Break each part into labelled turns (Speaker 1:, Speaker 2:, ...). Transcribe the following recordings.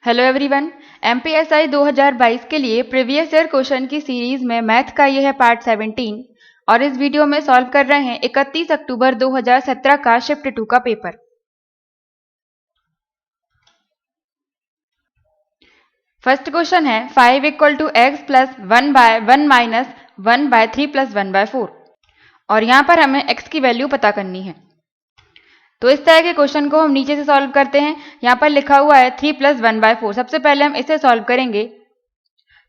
Speaker 1: Hello everyone. MPSI 2022 के लिए previous year question की सीरीज में मैथ का ये है पार्ट 17 और इस वीडियो में सॉल्व कर रहे हैं 31 अक्टूबर 2017 का शिफ्ट 2 का पेपर। फर्स्ट क्वेश्चन है 5 equal to x plus 1 by 1 minus 1 by 3 plus 1 by 4 और यहाँ पर हमें x की वैल्यू पता करनी है। तो इस तरह के क्वेश्चन को हम नीचे से सॉल्व करते हैं। यहाँ पर लिखा हुआ है 3 प्लस 1 बाय 4। सबसे पहले हम इसे सॉल्व करेंगे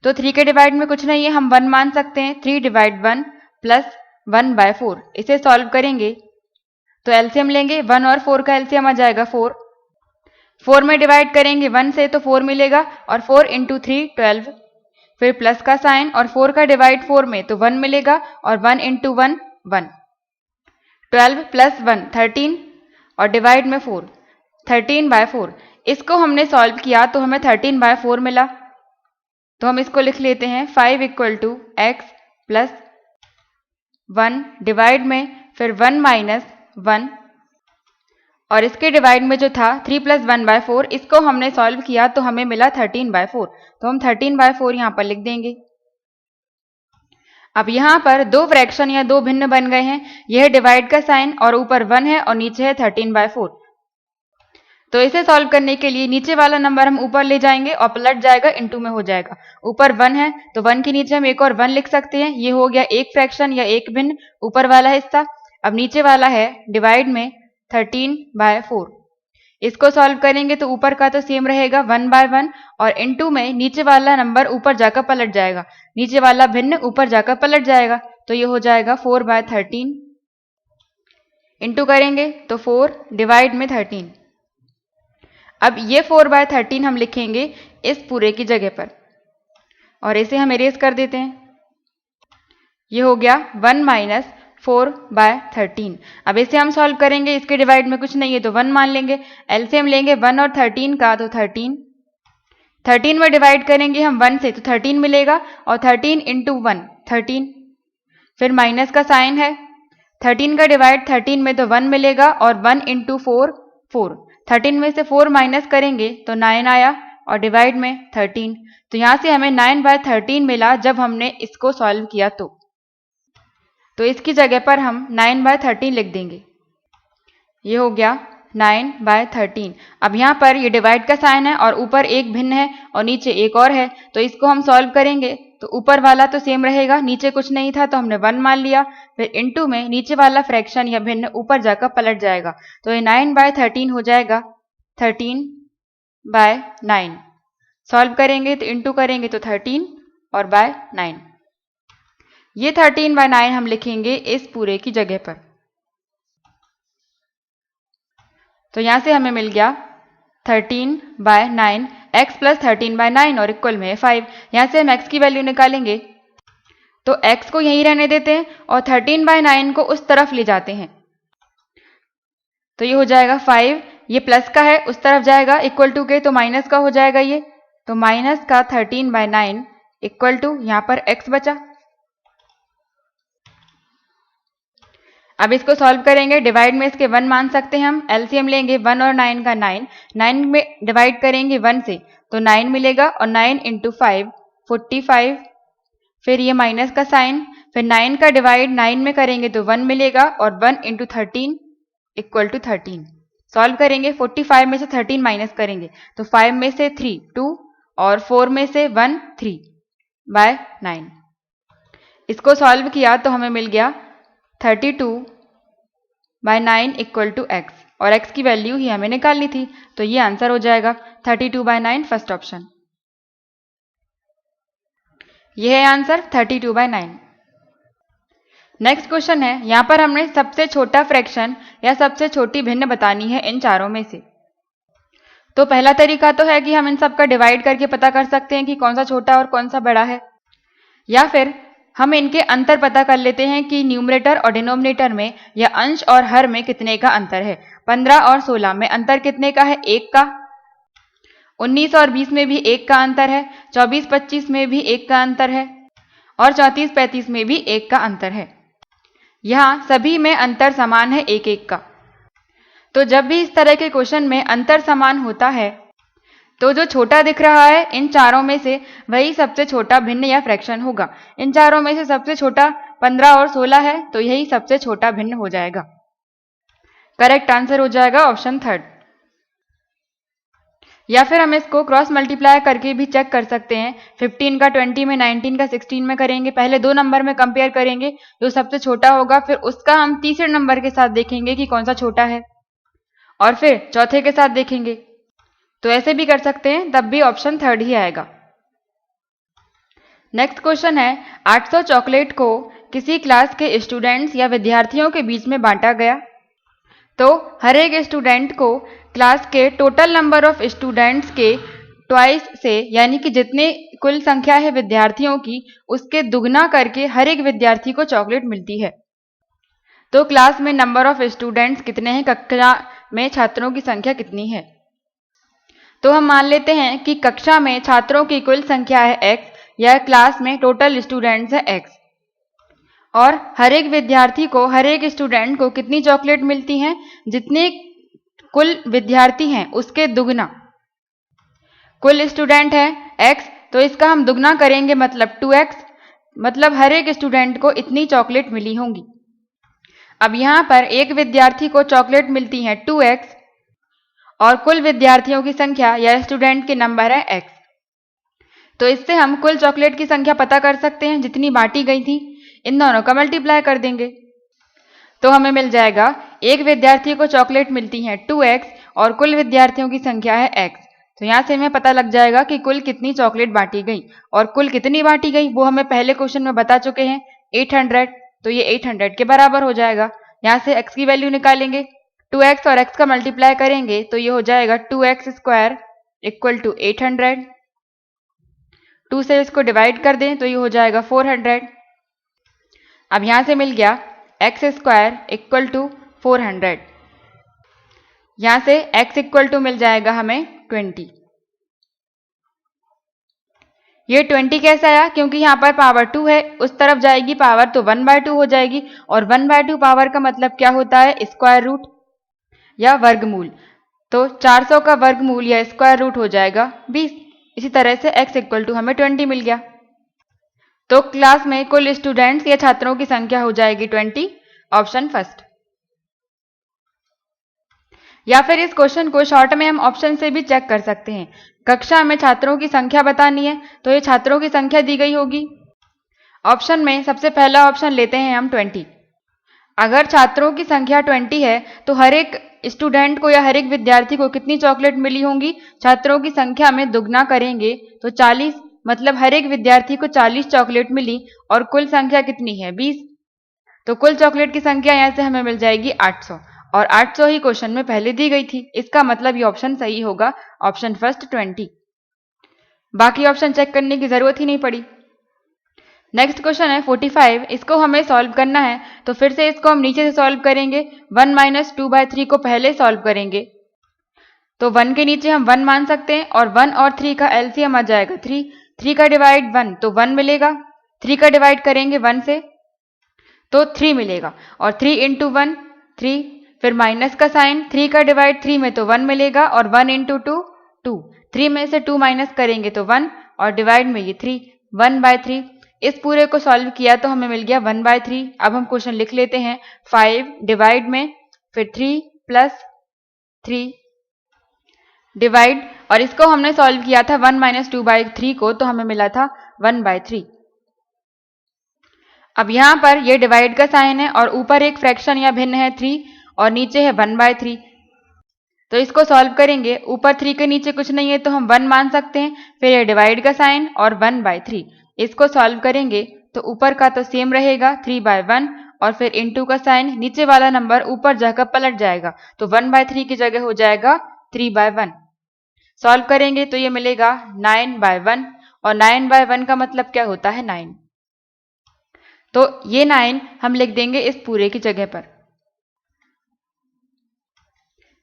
Speaker 1: तो 3 के डिवाइड में कुछ नहीं है, हम 1 मान सकते हैं। 3 डिवाइड 1 प्लस 1 बाय 4 इसे सॉल्व करेंगे तो एलसीएम लेंगे, 1 और 4 का एलसीएम आ जाएगा 4। 4 में डिवाइड करेंगे 1 से तो 4 मिलेगा और 4 इंटू 3 12, फिर प्लस का साइन और 4 का डिवाइड 4 में तो 1 मिलेगा और 1 इंटू 1 1, 12 प्लस 1 13 और डिवाइड में 4 13 बाय 4। इसको हमने सॉल्व किया तो हमें 13 बाय 4 मिला। तो हम इसको लिख लेते हैं 5 equal to x plus 1 divide में फिर 1 माइनस 1 और इसके डिवाइड में जो था 3 प्लस 1 बाय 4, इसको हमने सॉल्व किया तो हमें मिला 13 बाय 4। तो हम 13 बाय 4 यहाँ पर लिख देंगे। अब यहाँ पर दो फ्रैक्शन या दो भिन्न बन गए हैं। यह डिवाइड का साइन और ऊपर 1 है और नीचे है 13 बाय 4। तो इसे सॉल्व करने के लिए नीचे वाला नंबर हम ऊपर ले जाएंगे और पलट जाएगा, इनटू में हो जाएगा। ऊपर 1 है तो 1 के नीचे हम एक और 1 लिख सकते हैं। ये हो गया एक फ्रैक्शन या एक भिन्न ऊपर वाला हिस्सा। अब नीचे वाला है डिवाइड में 13 बाय 4। इसको सॉल्व करेंगे तो ऊपर का तो सेम रहेगा 1 बाय 1 और इनटू में नीचे वाला नंबर ऊपर जाकर पलट जाएगा, नीचे वाला भिन्न ऊपर जाकर पलट जाएगा। तो ये हो जाएगा 4 बाय 13। इनटू करेंगे तो 4 डिवाइड में 13। अब ये 4 बाय 13 हम लिखेंगे इस पूरे की जगह पर और इसे हम इरेज कर देते हैं। ये हो गया 1 माइनस 4 बाय 13। अब इसे हम सॉल्व करेंगे, इसके डिवाइड में कुछ नहीं है तो 1 मान लेंगे। एलसीएम लेंगे 1 और 13 का तो 13। 13 में डिवाइड करेंगे हम 1 से तो 13 मिलेगा और 13 इंटू 1 13, फिर माइनस का साइन है। 13 का डिवाइड 13 में तो 1 मिलेगा और 1 इंटू 4 4। 13 में से 4 माइनस करेंगे तो 9 आया और डिवाइड में 13। तो यहाँ से हमें 9 बाय 13 मिला जब हमने इसको सॉल्व किया। तो इसकी जगह पर हम 9 बाय 13 लिख देंगे। ये हो गया 9 बाय 13। अब यहाँ पर ये डिवाइड का साइन है और ऊपर एक भिन्न है और नीचे एक और है, तो इसको हम सॉल्व करेंगे तो ऊपर वाला तो सेम रहेगा, नीचे कुछ नहीं था तो हमने 1 मान लिया। फिर इनटू में नीचे वाला फ्रैक्शन या भिन्न ऊपर जाकर पलट जाएगा। तो ये 9 बाय 13 हो जाएगा 13 बाय 9। सॉल्व करेंगे तो इनटू करेंगे तो 13 और बाय 9। ये 13 बाय 9 हम लिखेंगे इस पूरे की जगह पर। तो यहां से हमें मिल गया 13 बाय 9 x प्लस 13 बाय 9 और इक्वल में 5। यहां से हम x की वैल्यू निकालेंगे तो x को यहीं रहने देते हैं और 13 बाय 9 को उस तरफ ले जाते हैं। तो ये हो जाएगा 5, ये प्लस का है उस तरफ जाएगा इक्वल टू के, तो माइनस का हो जाएगा ये। तो माइनस का 13 बाय 9 इक्वल टू यहाँ पर x बचा। अब इसको सॉल्व करेंगे, डिवाइड में इसके 1 मान सकते हैं हम। एलसीएम लेंगे 1 और 9 का 9, 9 में डिवाइड करेंगे 1 से तो 9 मिलेगा और 9 इंटू 5 45, फिर ये माइनस का साइन, फिर 9 का डिवाइड 9 में करेंगे तो 1 मिलेगा और 1 इंटू 13 इक्वल टू 13। सॉल्व करेंगे 45 में से 13 माइनस करेंगे तो 5 में से 3 2 और 4 में से 1 3 बाय 9। इसको सॉल्व किया तो हमें मिल गया 32 बाय 9 इक्वल टू x और x की वैल्यू ही हमें निकालनी थी। तो ये आंसर हो जाएगा 32 बाय 9 फर्स्ट ऑप्शन। ये है आंसर 32 बाय 9। नेक्स्ट क्वेश्चन है, यहां पर हमने सबसे छोटा फ्रैक्शन या सबसे छोटी भिन्न बतानी है इन चारों में से। तो पहला तरीका तो है कि हम इन सबका डिवाइड करके पता कर सकते हैं कि कौन सा छोटा और कौन सा बड़ा है, या फिर हम इनके अंतर पता कर लेते हैं कि न्यूमरेटर और डिनोमिनेटर में या अंश और हर में कितने का अंतर है। 15 और 16 में अंतर कितने का है? 1 का। 19 और 20 में भी 1 का अंतर है। 24-25 में भी 1 का अंतर है और 34-35 में भी 1 का अंतर है। यहाँ सभी में अंतर समान है 1-1 का। तो जब भी इस तरह के क्वेश्चन में अंतर समान होता है तो जो छोटा दिख रहा है इन चारों में से वही सबसे छोटा भिन्न या फ्रैक्शन होगा। इन चारों में से सबसे छोटा 15 और 16 है, तो यही सबसे छोटा भिन्न हो जाएगा। करेक्ट आंसर हो जाएगा ऑप्शन थर्ड। या फिर हम इसको क्रॉस मल्टीप्लाई करके भी चेक कर सकते हैं। 15 का 20 में, 19 का 16 में करेंगे। पहले दो नंबर में कंपेयर करेंगे, जो सबसे छोटा होगा, फिर उसका हम तीसरे नंबर के साथ देखेंगे कि कौन सा छोटा है, और फिर चौथे के साथ देखेंगे। तो ऐसे भी कर सकते हैं, तब भी ऑप्शन थर्ड ही आएगा। नेक्स्ट क्वेश्चन है, 800 चॉकलेट को किसी क्लास के स्टूडेंट्स या विद्यार्थियों के बीच में बांटा गया। तो हर एक स्टूडेंट को क्लास के टोटल नंबर ऑफ स्टूडेंट्स के ट्वाइस से, यानी कि जितने कुल संख्या है विद्यार्थियों की, उसके दुगना करके हर एक विद्यार्थी को चॉकलेट मिलती है। तो क्लास में नंबर ऑफ स्टूडेंट्स कितने हैं, कक्षा में छात्रों की संख्या कितनी है। तो हम मान लेते हैं कि कक्षा में छात्रों की कुल संख्या है x, या क्लास में टोटल स्टूडेंट्स है x, और हर एक विद्यार्थी को, हर एक स्टूडेंट को कितनी चॉकलेट मिलती हैं, जितने कुल विद्यार्थी हैं उसके दुगना। कुल स्टूडेंट है x, तो इसका हम दुगना करेंगे, मतलब 2x, मतलब हर एक स्टूडेंट को इतनी चॉकलेट मिली होंगी। अब यहां पर एक विद्यार्थी को चॉकलेट मिलती है 2x, और कुल विद्यार्थियों की संख्या या स्टूडेंट के नंबर है x। तो इससे हम कुल चॉकलेट की संख्या पता कर सकते हैं जितनी बांटी गई थी। इन दोनों का मल्टीप्लाई कर देंगे, तो हमें मिल जाएगा एक विद्यार्थी को चॉकलेट मिलती है 2x और कुल विद्यार्थियों की संख्या है x। तो यहाँ से हमें पता लग जाएगा कि कुल कितनी चॉकलेट बांटी गई, और कुल कितनी बांटी गई वो हमें पहले क्वेश्चन में बता चुके हैं, 800। तो ये 800 के बराबर हो जाएगा। यहाँ से x की वैल्यू निकालेंगे, 2x और x का मल्टीप्लाई करेंगे तो ये हो जाएगा 2x स्क्वायर इक्वल टू 800। 2 से इसको डिवाइड कर दें तो ये हो जाएगा 400। अब यहां से मिल गया x स्क्वायर इक्वल टू 400। यहां से x इक्वल टू मिल जाएगा हमें 20। ये 20 कैसे आया, क्योंकि यहाँ पर पावर 2 है, उस तरफ जाएगी पावर तो 1/2 हो जाएगी, और 1/2 पावर का मतलब क्या होता है, स्क्वायर रूट या वर्गमूल। तो 400 का वर्गमूल या स्क्वायर रूट हो जाएगा 20। इसी तरह से x इक्वल टू हमें 20 मिल गया। तो क्लास में कुल स्टूडेंट्स या छात्रों की संख्या हो जाएगी 20, ऑप्शन फर्स्ट। या फिर इस क्वेश्चन को शॉर्ट में हम ऑप्शन से भी चेक कर सकते हैं। कक्षा में छात्रों की संख्या बतानी है, तो ये छात्रों की संख्या दी गई होगी। ऑप्शन में सबसे पहला ऑप्शन लेते हैं हम 20। अगर छात्रों की संख्या 20 है तो हर एक स्टूडेंट को या हर एक विद्यार्थी को कितनी चॉकलेट मिली होंगी, छात्रों की संख्या में दुगना करेंगे तो 40, मतलब हर एक विद्यार्थी को 40 चॉकलेट मिली, और कुल संख्या कितनी है 20। तो कुल चॉकलेट की संख्या यहां से हमें मिल जाएगी 800, और 800 ही क्वेश्चन में पहले दी गई थी। इसका मतलब ये ऑप्शन सही होगा, ऑप्शन फर्स्ट 20। बाकी ऑप्शन चेक करने की जरूरत ही नहीं पड़ी। नेक्स्ट क्वेश्चन है 45। इसको हमें सॉल्व करना है, तो फिर से इसको हम नीचे से सॉल्व करेंगे। 1 - 2/3 को पहले सॉल्व करेंगे, तो 1 के नीचे हम 1 मान सकते हैं, और 1 और 3 का एलसीएम आ जाएगा 3। 3 का डिवाइड 1 तो 1 मिलेगा, 3 का डिवाइड करेंगे 1 से तो 3 मिलेगा, और 3 × 1 3, फिर माइनस का साइन, 3 का डिवाइड 3 में तो 1 मिलेगा, और 1 × 2 2, 3 में से 2 माइनस करेंगे तो 1, और डिवाइड में ये 3, 1/3। इस पूरे को सॉल्व किया तो हमें मिल गया 1/3। अब हम क्वेश्चन लिख लेते हैं, 5 डिवाइड में, फिर 3 + 3 डिवाइड, और इसको हमने सॉल्व किया था 1 - 2/3 को, तो हमें मिला था 1/3। अब यहां पर ये डिवाइड का साइन है, और ऊपर एक फ्रैक्शन या भिन्न है 3, और नीचे है 1/3। तो इसको सॉल्व करेंगे, ऊपर 3 के नीचे कुछ नहीं है तो हम 1 मान सकते हैं, फिर ये डिवाइड का साइन और 1/3। इसको सॉल्व करेंगे तो ऊपर का तो सेम रहेगा 3/1, और फिर इंटू का साइन, नीचे वाला नंबर ऊपर जाकर पलट जाएगा, तो 1/3 की जगह हो जाएगा 3/1। सॉल्व करेंगे तो ये मिलेगा 9/1, और 9/1 का मतलब क्या होता है 9। तो ये 9 हम लिख देंगे इस पूरे की जगह पर।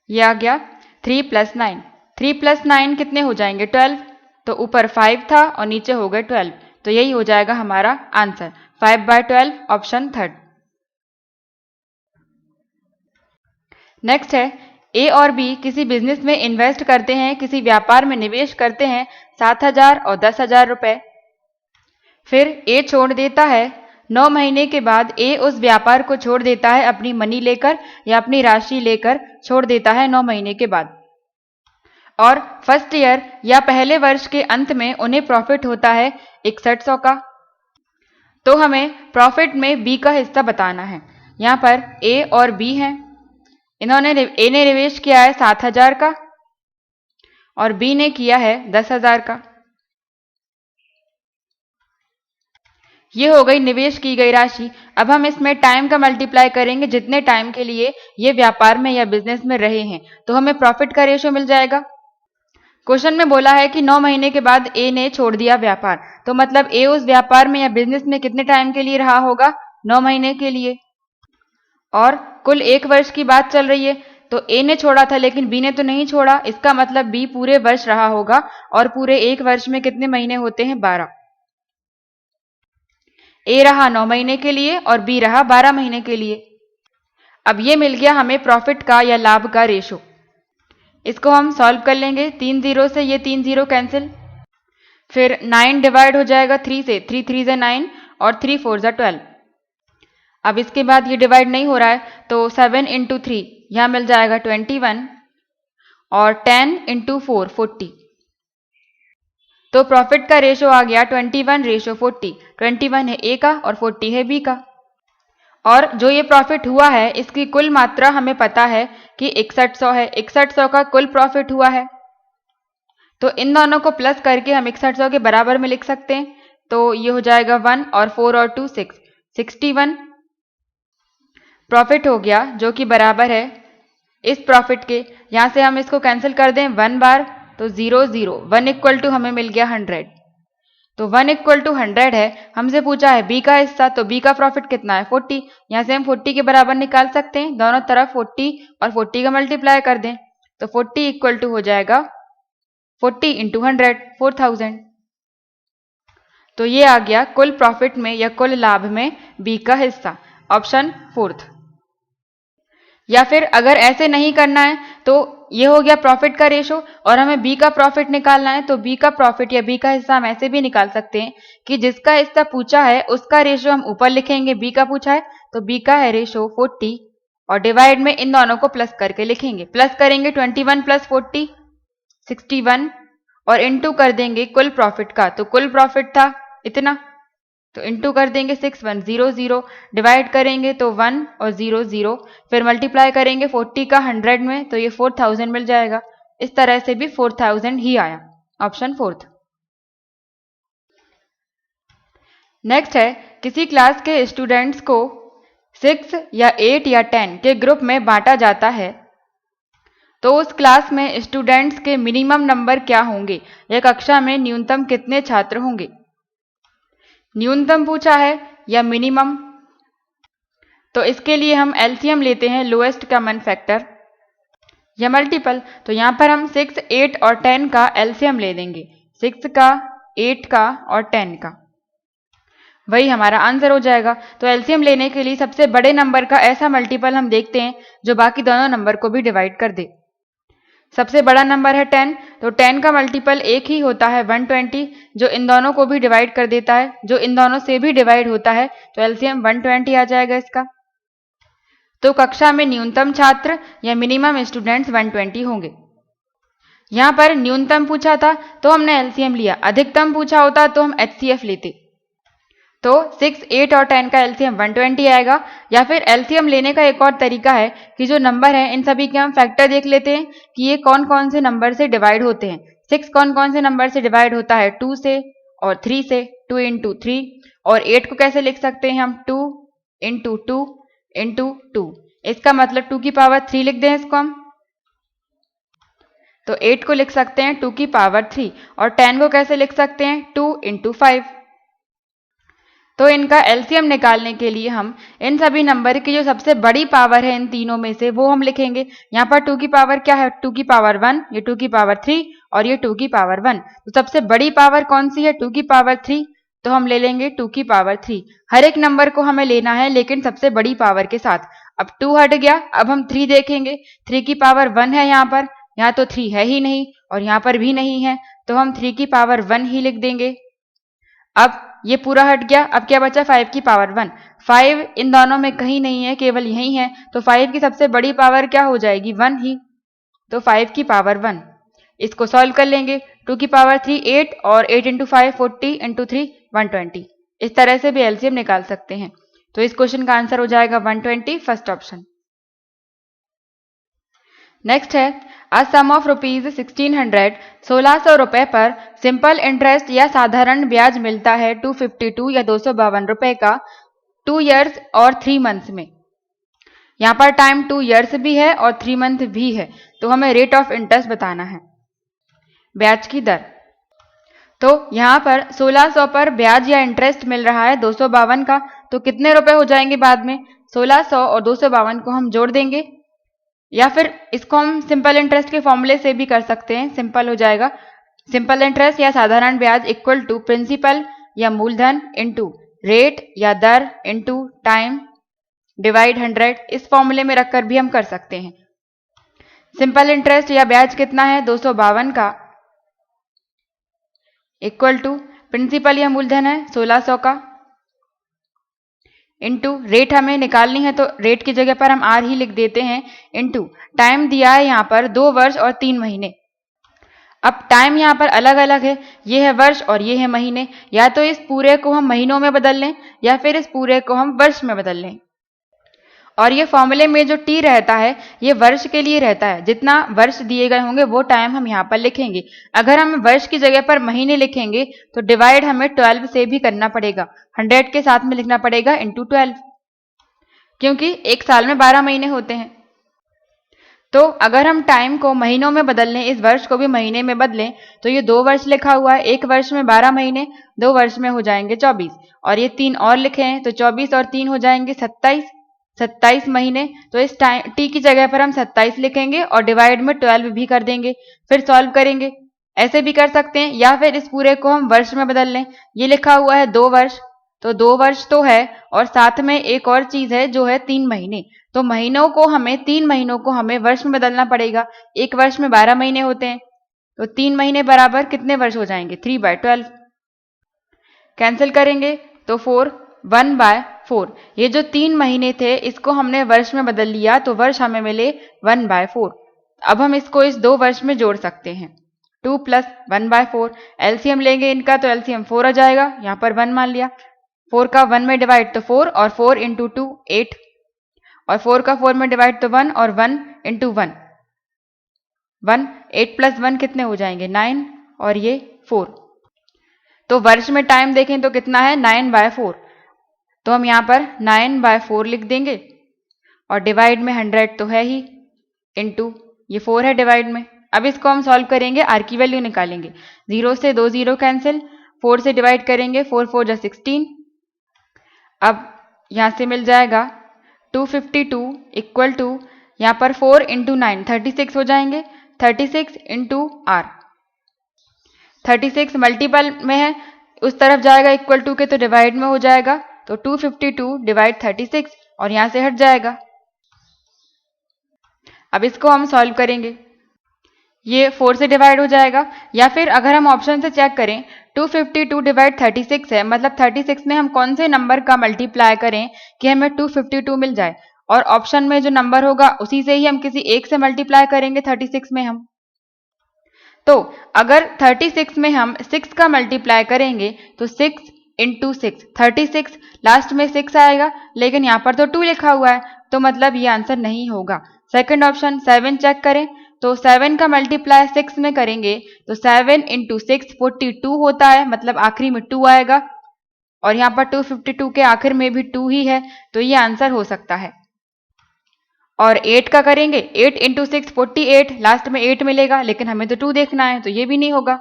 Speaker 1: ये आ गया 3 + 9। 3 + 9 कितने हो जाएंगे 12, तो ऊपर 5 था और नीचे हो गए 12, तो यही हो जाएगा हमारा आंसर 5/12, ऑप्शन थर्ड। नेक्स्ट है ए और बी किसी बिजनेस में इन्वेस्ट करते हैं, किसी व्यापार में निवेश करते हैं 7,000 और 10,000 रुपए। फिर ए छोड़ देता है। 9 महीने के बाद ए उस व्यापार को छोड़ देता है, अपनी मनी लेकर या अपनी राशि लेकर छोड़ देता है 9 महीने के बाद। और फर्स्ट ईयर या पहले वर्ष के अंत में उन्हें प्रॉफिट होता है 6100 का। तो हमें प्रॉफिट में बी का हिस्सा बताना है। यहाँ पर ए और बी हैं। ए ने निवेश किया है 7,000 का और बी ने किया है 10,000 का। ये हो गई निवेश की गई राशि। अब हम इसमें टाइम का मल्टीप्लाई करेंगे, जितने टाइम के लिए ये व्यापार में या बिजनेस में रहे हैं, तो हमें प्रॉफिट का रेशियो मिल जाएगा। क्वेश्चन में बोला है कि 9 महीने के बाद ए ने छोड़ दिया व्यापार, तो मतलब ए उस व्यापार में या बिजनेस में कितने टाइम के लिए रहा होगा? 9 महीने के लिए। और कुल 1 वर्ष की बात चल रही है, तो ए ने छोड़ा था लेकिन बी ने तो नहीं छोड़ा, इसका मतलब बी पूरे वर्ष रहा होगा। और पूरे 1 वर्ष में कितने महीने होते हैं? 12। ए रहा 9 महीने के लिए और बी रहा 12 महीने के लिए। अब ये मिल गया हमें प्रॉफिट का या लाभ का रेशो। इसको हम सॉल्व कर लेंगे। 3 0 से ये 3 0 कैंसिल, फिर 9 डिवाइड हो जाएगा 3 से, 3 3 से 9 और 3 4 से 12। अब इसके बाद ये डिवाइड नहीं हो रहा है, तो 7 इंटू 3 यहाँ मिल जाएगा 21 और 10 इंटू 4 40। तो प्रॉफिट का रेशो आ गया 21:40। 21 है ए का और 40 है बी का। और जो ये प्रॉफिट हुआ है इसकी कुल मात्रा हमें पता है कि 6100 है। 6100 का कुल प्रॉफिट हुआ है, तो इन दोनों को प्लस करके हम 6100 के बराबर में लिख सकते हैं। तो ये हो जाएगा 1 और 4 और 2 6, 61 प्रॉफिट हो गया, जो कि बराबर है इस प्रॉफिट के। यहां से हम इसको कैंसिल कर दें 1 बार, तो 0 0, 1 इक्वल टू हमें मिल गया 100। तो 1 इक्वल टू 100 है। हमसे पूछा है बी का हिस्सा, तो बी का प्रॉफिट कितना है? 40। यहां से हम 40 के बराबर निकाल सकते हैं। दोनों तरफ 40 और 40 का मल्टीप्लाई कर दें, तो 40 इक्वल टू हो जाएगा 40 इंटू 100, 4000। तो ये आ गया कुल प्रॉफिट में या कुल लाभ में बी का हिस्सा, ऑप्शन 4। या फिर अगर ऐसे नहीं करना है तो ये हो गया प्रॉफिट का रेशो और हमें बी का प्रॉफिट निकालना है, तो बी का प्रॉफिट या बी का हिस्सा हम ऐसे भी निकाल सकते हैं कि जिसका हिस्सा पूछा है उसका रेशो हम ऊपर लिखेंगे। बी का पूछा है तो बी का है रेशो 40 और डिवाइड में इन दोनों को प्लस करके लिखेंगे। प्लस करेंगे 21 प्लस 40 61 और इनटू कर देंगे कुल प्रॉफिट का, तो कुल प्रॉफिट था इतना, तो इनटू कर देंगे 6100, डिवाइड करेंगे तो 1 और 0 0, फिर मल्टीप्लाई करेंगे 40 का 100 में, तो ये 4000 मिल जाएगा। इस तरह से भी 4000 ही आया, ऑप्शन 4। नेक्स्ट है किसी क्लास के स्टूडेंट्स को 6 या 8 या 10 के ग्रुप में बांटा जाता है, तो उस क्लास में स्टूडेंट्स के मिनिमम नंबर क्या होंगे या कक्षा में न्यूनतम कितने छात्र होंगे? न्यूनतम पूछा है या मिनिमम, तो इसके लिए हम एलसीएम लेते हैं, लोएस्ट कॉमन फैक्टर या मल्टीपल। तो यहां पर हम 6, 8 और 10 का एलसीएम ले लेंगे, 6 का, 8 का और 10 का, वही हमारा आंसर हो जाएगा। तो एलसीएम लेने के लिए सबसे बड़े नंबर का ऐसा मल्टीपल हम देखते हैं जो बाकी दोनों नंबर को भी डिवाइड कर दे। सबसे बड़ा नंबर है 10, तो 10 का मल्टीपल एक ही होता है 120, जो इन दोनों को भी डिवाइड कर देता है, जो इन दोनों से भी डिवाइड होता है, तो एलसीएम 120 आ जाएगा इसका। तो कक्षा में न्यूनतम छात्र या मिनिमम स्टूडेंट्स 120 होंगे। यहां पर न्यूनतम पूछा था तो हमने एलसीएम लिया, अधिकतम पूछा होता तो हम एचसीएफ लेते। तो 6, 8 और 10 का एलसीएम 120 आएगा। या फिर एलसीएम लेने का एक और तरीका है कि जो नंबर है इन सभी के हम फैक्टर देख लेते हैं कि ये कौन कौन से नंबर से डिवाइड होते हैं। 6 कौन कौन से नंबर से डिवाइड होता है? 2 से और 3 से, 2 इंटू 3। और 8 को कैसे लिख सकते हैं हम? 2 इंटू 2 इंटू 2, इसका मतलब 2 की पावर 3 लिख दें इसको हम, तो 8 को लिख सकते हैं 2 की पावर 3। और 10 को कैसे लिख सकते हैं? 2 इंटू 5। तो इनका एलसीएम निकालने के लिए हम इन सभी नंबर की जो सबसे बड़ी पावर है इन तीनों में से वो हम लिखेंगे। यहाँ पर 2 की पावर क्या है? 2 की पावर 1, ये 2 की पावर 3 और ये 2 की पावर 1। तो सबसे बड़ी पावर कौन सी है? 2 की पावर 3, तो हम ले लेंगे 2 की पावर 3। हर एक नंबर को हमें लेना है लेकिन सबसे बड़ी पावर के साथ। अब 2 हट गया, अब हम 3 देखेंगे। 3 की पावर 1 है यहाँ पर, यहाँ तो 3 है ही नहीं और यहाँ पर भी नहीं है, तो हम 3 की पावर 1 ही लिख देंगे। अब ये पूरा हट गया, अब क्या बचा 5 की पावर 1। 5 इन दोनों में कहीं नहीं है, केवल यही है, तो 5 की सबसे बड़ी पावर क्या हो जाएगी 1 ही, तो 5 की पावर 1। इसको सॉल्व कर लेंगे। 2 की पावर 3 8 और 8 इंटू 5 40 इंटू 3 120। इस तरह से भी एलसीएम निकाल सकते हैं। तो इस क्वेश्चन का आंसर हो जाएगा 120, फर्स्ट ऑप्शन। नेक्स्ट है अ सम ऑफ रुपीज 1600 1600 रुपए पर सिंपल इंटरेस्ट या साधारण ब्याज मिलता है 252 या 252 रुपए का 2 ईयर्स और 3 मंथ्स में। यहाँ पर टाइम 2 ईयर्स भी है और 3 मंथ भी है, तो हमें रेट ऑफ इंटरेस्ट बताना है, ब्याज की दर। तो यहाँ पर 1600 पर ब्याज या इंटरेस्ट मिल रहा है 252 का, तो कितने रुपए हो जाएंगे बाद में, 1600 और 252 को हम जोड़ देंगे, या फिर इसको हम सिंपल इंटरेस्ट के फॉर्मूले से भी कर सकते हैं। सिंपल हो जाएगा, सिंपल इंटरेस्ट या साधारण ब्याज इक्वल टू प्रिंसिपल या मूलधन इनटू रेट या दर इनटू टाइम डिवाइड 100। इस फॉर्मूले में रखकर भी हम कर सकते हैं। सिंपल इंटरेस्ट या ब्याज कितना है 252 का, इक्वल टू प्रिंसिपल या मूलधन है 1600 का, इनटू रेट हमें निकालनी है, तो रेट की जगह पर हम आर ही लिख देते हैं, इनटू टाइम दिया है यहाँ पर 2 वर्ष और 3 महीने। अब टाइम यहाँ पर अलग अलग है, ये है वर्ष और ये है महीने, या तो इस पूरे को हम महीनों में बदल लें या फिर इस पूरे को हम वर्ष में बदल लें। और ये फॉर्मूले में जो टी रहता है ये वर्ष के लिए रहता है, जितना वर्ष दिए गए होंगे वो टाइम हम यहाँ पर लिखेंगे। अगर हम वर्ष की जगह पर महीने लिखेंगे तो डिवाइड हमें 12 से भी करना पड़ेगा, 100 के साथ में लिखना पड़ेगा इंटू 12, क्योंकि एक साल में 12 महीने होते हैं। तो अगर हम टाइम को महीनों में बदल लें, इस वर्ष को भी महीने में बदलें, तो ये 2 वर्ष लिखा हुआ है, एक वर्ष में 12 महीने, 2 वर्ष में हो जाएंगे 24, और ये 3 और लिखे हैं तो 24 और 3 हो जाएंगे 27 महीने। तो इस टाइम टी की जगह पर हम 27 लिखेंगे और डिवाइड में 12 भी कर देंगे, फिर सॉल्व करेंगे। ऐसे भी कर सकते हैं, या फिर इस पूरे को हम वर्ष में बदल लें। ये लिखा हुआ है 2 वर्ष, तो 2 वर्ष तो है और साथ में एक और चीज है जो है 3 महीने, तो महीनों को हमें 3 महीनों को हमें वर्ष में बदलना पड़ेगा। एक वर्ष में 12 महीने होते हैं, तो 3 महीने बराबर कितने वर्ष हो जाएंगे 3/12। कैंसिल करेंगे तो 4 1/4। ये जो 3 महीने थे इसको हमने वर्ष में बदल लिया, तो वर्ष हमें मिले 1/4। अब हम इसको इस 2 वर्ष में जोड़ सकते हैं, 2 + 1/4। एलसीएम लेंगे इनका, तो एलसीएम 4 आ जाएगा, यहाँ पर 1 मान लिया। 4 का 1 में डिवाइड तो 4, और 4 इंटू 2 8, और 4 का 4 में डिवाइड तो 1, और 1 इंटू 1 1, 8 + 1 कितने हो जाएंगे 9, और ये 4। तो वर्ष में टाइम देखें तो कितना है 9/4, तो हम यहाँ पर 9/4 लिख देंगे, और डिवाइड में 100 तो है ही, इंटू ये 4 है डिवाइड में। अब इसको हम सॉल्व करेंगे, आर की वैल्यू निकालेंगे। 0 से 2 0 कैंसिल, 4 से डिवाइड करेंगे, 4 4 जा 16। अब यहाँ से मिल जाएगा 252 इक्वल टू यहाँ पर 4 इंटू 9 36 हो जाएंगे, 36 इंटू आर। 36 मल्टीपल में है, उस तरफ जाएगा इक्वल टू के, तो डिवाइड में हो जाएगा, तो 252 डिवाइड 36, और यहां से हट जाएगा। अब इसको हम सॉल्व करेंगे, ये 4 से डिवाइड हो जाएगा, या फिर अगर हम ऑप्शन से चेक करें 252 डिवाइड 36 है, मतलब 36 में हम कौन से नंबर का मल्टीप्लाई करें कि हमें 252 मिल जाए, और ऑप्शन में जो नंबर होगा उसी से ही हम किसी एक से मल्टीप्लाई करेंगे 36 में हम। तो अगर 36 में हम 6 का मल्टीप्लाई करेंगे तो 6 इंटू 6 36, लास्ट में 6 आएगा, लेकिन यहाँ पर तो 2 लिखा हुआ है, तो मतलब ये आंसर नहीं होगा। सेकंड ऑप्शन 7 चेक करें, तो 7 का मल्टीप्लाई 6 में करेंगे तो 7 इंटू 6 42 होता है, मतलब आखिरी में 2 आएगा, और यहाँ पर 252 के आखिर में भी 2 ही है, तो ये आंसर हो सकता है। और 8 का करेंगे, 8 इंटू 6 48, लास्ट में 8 मिलेगा, लेकिन हमें तो 2 देखना है, तो ये भी नहीं होगा।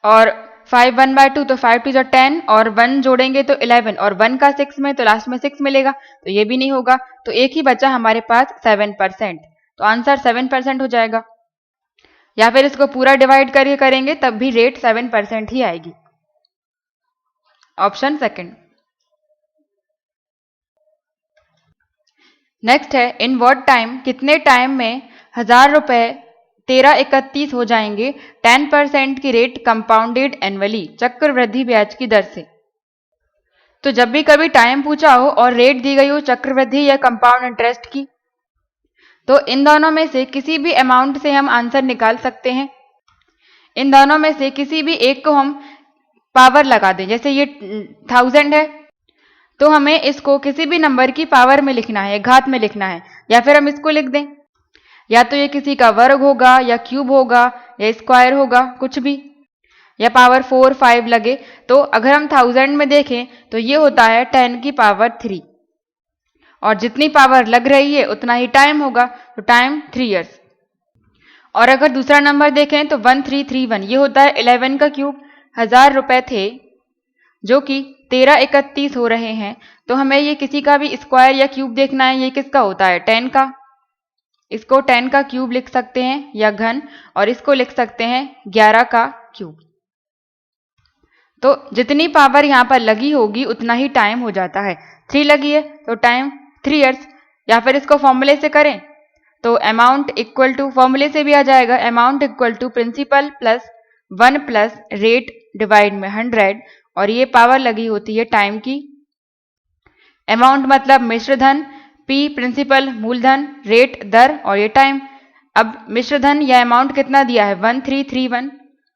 Speaker 1: और 5 1/2, तो 5 2 10, और 1 जोड़ेंगे तो 11, और 1 का 6 में, तो लास्ट में 6 मिलेगा, तो ये भी नहीं होगा। तो एक ही बचा हमारे पास 7%, तो आंसर 7% हो जाएगा। या फिर इसको पूरा डिवाइड करके करेंगे तब भी रेट 7% ही आएगी। Option second. नेक्स्ट है इन व्हाट टाइम, कितने टाइम में 1000 रुपए 1331 हो जाएंगे 10% की रेट कंपाउंडेड एनुअली, चक्रवृद्धि ब्याज की दर से। तो जब भी कभी टाइम पूछा हो और रेट दी गई हो चक्रवृद्धि या कंपाउंड इंटरेस्ट की, तो इन दोनों में से किसी भी अमाउंट से हम आंसर निकाल सकते हैं। इन दोनों में से किसी भी एक को हम पावर लगा दें, जैसे ये 1000 है तो हमें इसको किसी भी नंबर की पावर में लिखना है, घात में लिखना है, या फिर हम इसको लिख दें, या तो ये किसी का वर्ग होगा या क्यूब होगा या स्क्वायर होगा, कुछ भी, या पावर 4 5 लगे। तो अगर हम 1000 में देखें तो ये होता है 10 की पावर 3, और जितनी पावर लग रही है उतना ही टाइम होगा, तो टाइम 3 इयर्स। और अगर दूसरा नंबर देखें तो 1331, ये होता है 11 का क्यूब। 1000 रुपए थे जो कि 1331 हो रहे हैं, तो हमें ये किसी का भी स्क्वायर या क्यूब देखना है। ये किसका होता है? 10 का। इसको 10 का क्यूब लिख सकते हैं या घन, और इसको लिख सकते हैं 11 का क्यूब। तो जितनी पावर यहाँ पर लगी होगी उतना ही टाइम हो जाता है। 3 लगी है तो टाइम 3 इयर्स। या फिर इसको फॉर्मूले से करें तो अमाउंट इक्वल टू, फॉर्मूले से भी आ जाएगा, amount equal to principal plus 1 plus rate divide में 100, और ये पावर लगी होती है टाइम की। अमाउंट मतलब मिश्रधन, पी प्रिंसिपल मूलधन, रेट दर, और ये टाइम। अब मिश्रधन या अमाउंट कितना दिया है? 1331,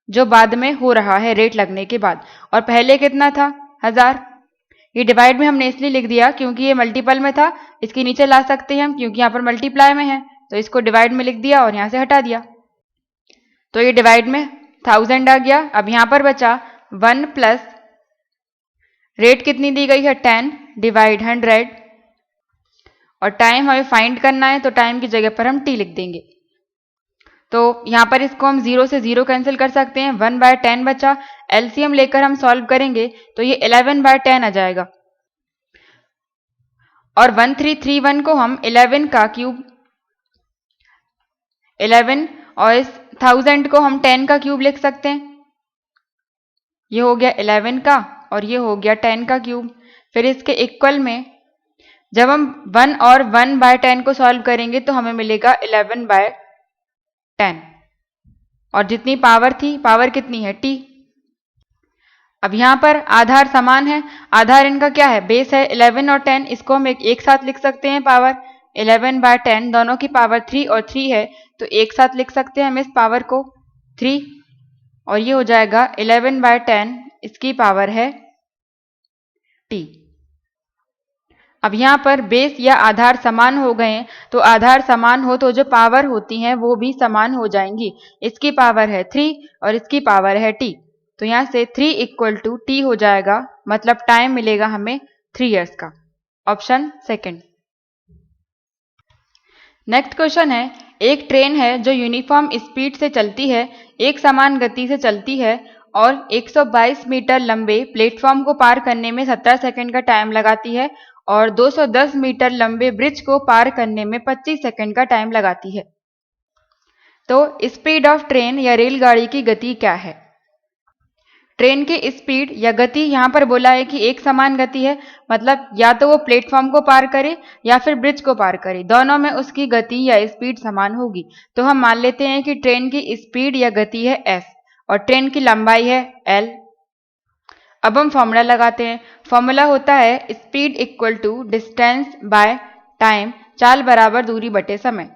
Speaker 1: जो बाद में हो रहा है रेट लगने के बाद, और पहले कितना था? 1000। ये डिवाइड में हमने इसलिए लिख दिया क्योंकि ये मल्टीपल में था, इसके नीचे ला सकते हैं हम क्योंकि यहाँ पर मल्टीप्लाई में है, तो इसको डिवाइड में लिख दिया और यहाँ से हटा दिया, तो ये डिवाइड में 1000 आ गया। अब यहाँ पर बचा 1 प्लस रेट कितनी दी गई है? 10 डिवाइड 100, और टाइम हमें फाइंड करना है, तो टाइम की जगह पर हम टी लिख देंगे। तो यहाँ पर इसको हम 0 से 0 कैंसिल कर सकते हैं, 1/10 बचा। एलसीएम लेकर हम सॉल्व करेंगे तो ये 11/10 आ जाएगा, और 1331 को हम 11 का क्यूब 11, और इस 1000 को हम 10 का क्यूब लिख सकते हैं। ये हो गया 11 का और ये हो गया 10 का क्यूब। फिर इसके इक्वल में जब हम 1 और 1/10 को सॉल्व करेंगे तो हमें मिलेगा 11/10, और जितनी पावर थी, पावर कितनी है? टी। अब यहाँ पर आधार समान है, आधार इनका क्या है? बेस है 11 और 10, इसको हम एक साथ लिख सकते हैं पावर 11/10, दोनों की पावर 3 और 3 है, तो एक साथ लिख सकते हैं हम इस पावर को 3, और ये हो जाएगा 11/10, इसकी पावर है टी। अब यहाँ पर बेस या आधार समान हो गए, तो आधार समान हो तो जो पावर होती हैं वो भी समान हो जाएंगी। इसकी पावर है 3 और इसकी पावर है टी, तो यहाँ से 3 इक्वल टू टी हो जाएगा, मतलब टाइम मिलेगा हमें 3 इयर्स का। Option second. नेक्स्ट क्वेश्चन है, एक ट्रेन है जो यूनिफॉर्म स्पीड से चलती है, एक समान गति से चलती है, और 122 मीटर लंबे प्लेटफॉर्म को पार करने में 17 सेकंड का टाइम लगाती है, और 210 मीटर लंबे ब्रिज को पार करने में 25 सेकंड का टाइम लगाती है। तो स्पीड ऑफ ट्रेन या रेलगाड़ी की गति क्या है? ट्रेन की स्पीड या गति यहाँ पर बोला है कि एक समान गति है, मतलब या तो वो प्लेटफॉर्म को पार करे या फिर ब्रिज को पार करे, दोनों में उसकी गति या स्पीड समान होगी। तो हम मान लेते हैं कि ट्रेन की स्पीड या गति है s और ट्रेन की लंबाई है l। अब हम फॉर्मूला लगाते हैं। फॉर्मूला होता है speed equal to distance by time, चाल बराबर दूरी बटे समय।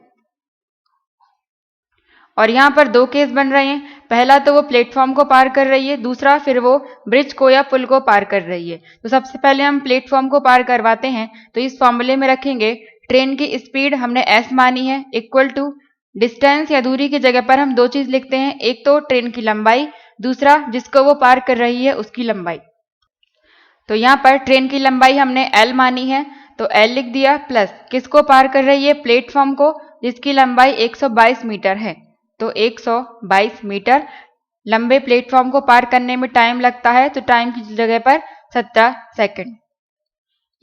Speaker 1: और यहाँ पर दो केस बन रहे हैं, पहला तो वो प्लेटफॉर्म को पार कर रही है, दूसरा फिर वो ब्रिज को या पुल को पार कर रही है। तो सबसे पहले हम प्लेटफॉर्म को पार करवाते हैं, तो इस फॉर्मूले में रखेंगे ट्रेन की स्पीड हमने s मानी है इक्वल टू डिस्टेंस या दूरी की जगह पर हम दो चीज लिखते हैं, एक तो ट्रेन की लंबाई, दूसरा जिसको वो पार कर रही है उसकी लंबाई। तो यहाँ पर ट्रेन की लंबाई हमने l मानी है तो l लिख दिया, प्लस किसको पार कर रही है? प्लेटफॉर्म को, जिसकी लंबाई 122 मीटर है। तो 122 मीटर लंबे प्लेटफॉर्म को पार करने में टाइम लगता है, तो टाइम की जगह पर 17 सेकंड।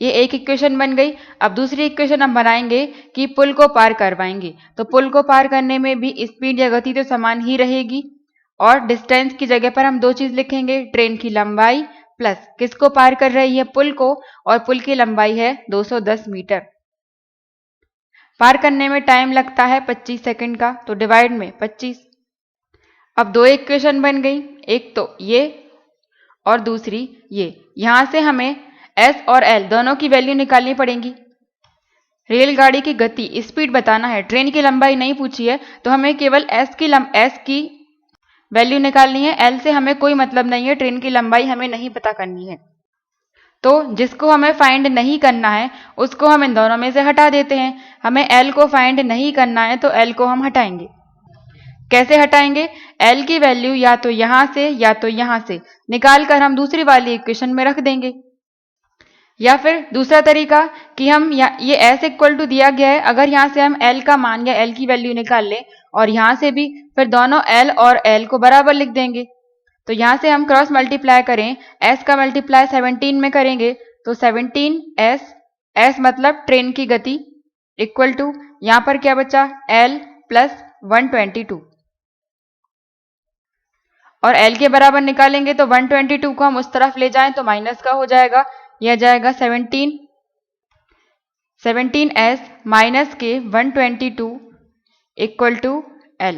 Speaker 1: ये एक इक्वेशन बन गई। अब दूसरी इक्वेशन हम बनाएंगे कि पुल को पार करवाएंगे, तो पुल को पार करने में भी स्पीड या गति तो समान ही रहेगी, और डिस्टेंस की जगह पर हम दो चीज लिखेंगे, ट्रेन की लंबाई प्लस किसको पार कर रही है? पुल को, और पुल की लंबाई है 210 मीटर। पार करने में टाइम लगता है 25 सेकंड का, तो डिवाइड में 25। अब दो इक्वेशन बन गई, एक तो ये और दूसरी ये। यहां से हमें s और l दोनों की वैल्यू निकालनी पड़ेंगी। रेलगाड़ी की गति स्पीड बताना है, ट्रेन की लंबाई नहीं पूछी है, तो हमें केवल s की वैल्यू निकालनी है। l से हमें कोई मतलब नहीं है, ट्रेन की लंबाई हमें नहीं पता करनी है। तो जिसको हमें फाइंड नहीं करना है उसको हम इन दोनों में से हटा देते हैं। हमें l को फाइंड नहीं करना है तो l को हम हटाएंगे। कैसे हटाएंगे? l की वैल्यू या तो यहां से या तो यहां से निकाल कर हम दूसरी वाली इक्वेशन में रख देंगे। या फिर दूसरा तरीका कि हम ये s इक्वल टू दिया गया है, अगर यहाँ से हम l का मान या l की वैल्यू निकाल लें और यहाँ से भी, फिर दोनों l और l को बराबर लिख देंगे। तो यहाँ से हम क्रॉस मल्टीप्लाई करें, s का मल्टीप्लाई 17 में करेंगे तो 17s मतलब ट्रेन की गति इक्वल टू यहाँ पर क्या बचा l प्लस 122 और l के बराबर निकालेंगे तो 122 को हम उस तरफ ले जाएं तो माइनस का हो जाएगा, यह जाएगा 17s माइनस के 122 इक्वल टू l।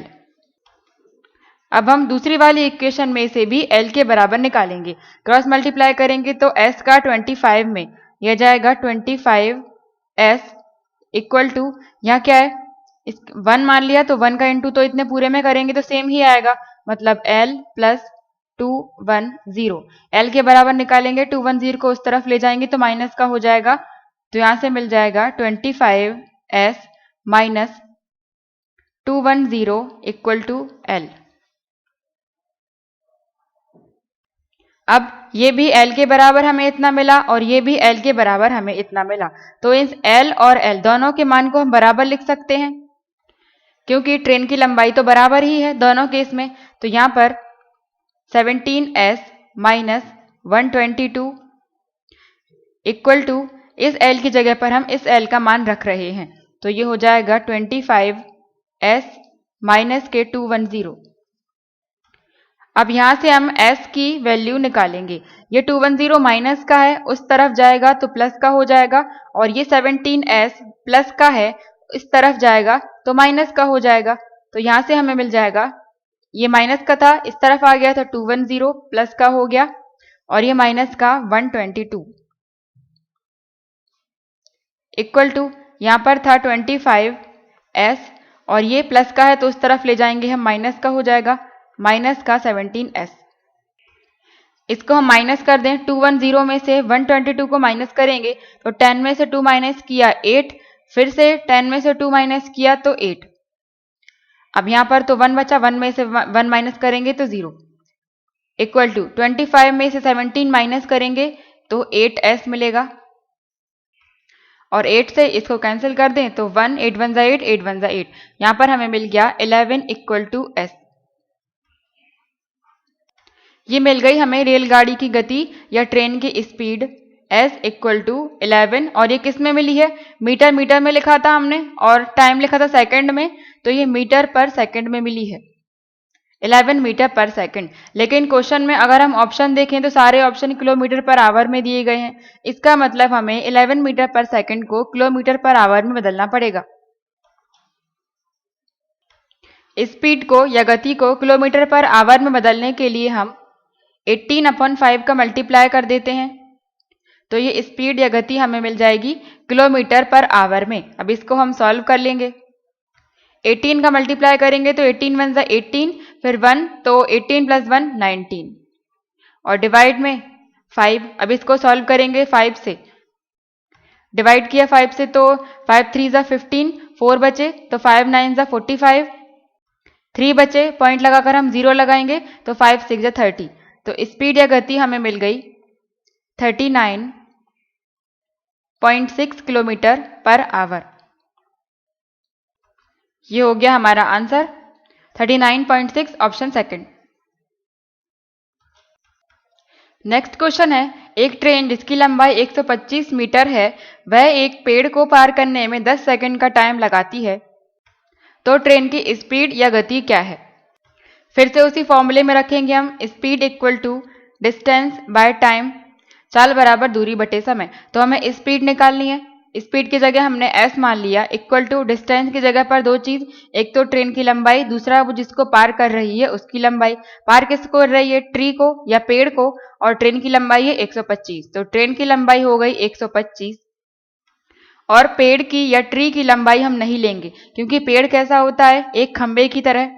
Speaker 1: अब हम दूसरी वाली इक्वेशन में से भी l के बराबर निकालेंगे। क्रॉस मल्टीप्लाई करेंगे तो s का 25 में यह जाएगा 25s इक्वल टू, यहाँ क्या है 1 मान लिया तो 1 का इंटू तो इतने पूरे में करेंगे तो सेम ही आएगा, मतलब l प्लस 210। l के बराबर निकालेंगे 210 को उस तरफ ले जाएंगे तो माइनस का हो जाएगा, तो यहां से मिल जाएगा 25s minus 210 equal to l। अब ये भी l के बराबर हमें इतना मिला और ये भी l के बराबर हमें इतना मिला, तो इस l और l दोनों के मान को हम बराबर लिख सकते हैं क्योंकि ट्रेन की लंबाई तो बराबर ही है दोनों केस में। तो यहाँ पर 17s माइनस 122 इक्वल टू, इस l की जगह पर हम इस l का मान रख रहे हैं तो ये हो जाएगा 25s माइनस के 210। अब यहां से हम s की वैल्यू निकालेंगे। ये 210 माइनस का है, उस तरफ जाएगा तो प्लस का हो जाएगा, और ये 17s प्लस का है, इस तरफ जाएगा तो माइनस का हो जाएगा। तो यहां से हमें मिल जाएगा, ये माइनस का था इस तरफ आ गया तो 210 प्लस का हो गया और ये माइनस का 122 इक्वल टू, यहां पर था 25s और ये प्लस का है तो उस तरफ ले जाएंगे हम, माइनस का हो जाएगा, माइनस का 17s। इसको हम माइनस कर दें, 210 में से 122 को माइनस करेंगे तो 10 में से 2 माइनस किया 8, फिर से 10 में से 2 माइनस किया तो 8। अब यहां पर तो 1 बचा, 1 में से 1 माइनस करेंगे तो 0 इक्वल टू 25 में से 17 माइनस करेंगे तो 8s मिलेगा और 8 से इसको कैंसिल कर दें तो 1 8 1 8 8 1 8, यहां पर हमें मिल गया 11 इक्वल टू s। ये मिल गई हमें रेलगाड़ी की गति या ट्रेन की स्पीड s इक्वल टू 11, और ये किस में मिली है, मीटर में लिखा था हमने और टाइम लिखा था सेकंड में, तो ये मीटर पर सेकंड में मिली है 11 मीटर पर सेकंड। लेकिन क्वेश्चन में अगर हम ऑप्शन देखें तो सारे ऑप्शन किलोमीटर पर आवर में दिए गए हैं, इसका मतलब हमें 11 मीटर पर सेकंड को किलोमीटर पर आवर में बदलना पड़ेगा। स्पीड को या गति को किलोमीटर पर आवर में बदलने के लिए हम 18/5 का मल्टीप्लाई कर देते हैं, तो ये स्पीड या गति हमें मिल जाएगी किलोमीटर पर आवर में। अब इसको हम सॉल्व कर लेंगे, 18 का मल्टीप्लाई करेंगे तो 18 1 18, फिर 1 तो 18 प्लस 1 19 और डिवाइड में 5। अब इसको सॉल्व करेंगे 5 से, डिवाइड किया 5 से तो 5 3 15, 4 बचे तो 5 9 45, 3 बचे, पॉइंट लगाकर हम 0 लगाएंगे तो 5 6 30। तो स्पीड या गति हमें मिल गई 39.6 किलोमीटर पर आवर। ये हो गया हमारा answer 39.6 option second. Next question है, एक ट्रेन जिसकी लंबाई 125 मीटर है वह एक पेड़ को पार करने में 10 सेकंड का टाइम लगाती है, तो ट्रेन की स्पीड या गति क्या है। फिर से उसी फॉर्मूले में रखेंगे हम, speed equal to distance by time, चाल बराबर दूरी बटे समय। तो हमें स्पीड निकालनी है, स्पीड की जगह हमने s मान लिया, इक्वल टू डिस्टेंस की जगह पर दो चीज, एक तो ट्रेन की लंबाई, दूसरा वो जिसको पार कर रही है उसकी लंबाई। पार किसको कर रही है? ट्री को या पेड़ को, और ट्रेन की लंबाई है 125, तो ट्रेन की लंबाई हो गई 125 और पेड़ की या ट्री की लंबाई हम नहीं लेंगे क्योंकि पेड़ कैसा होता है? एक खंबे की तरह।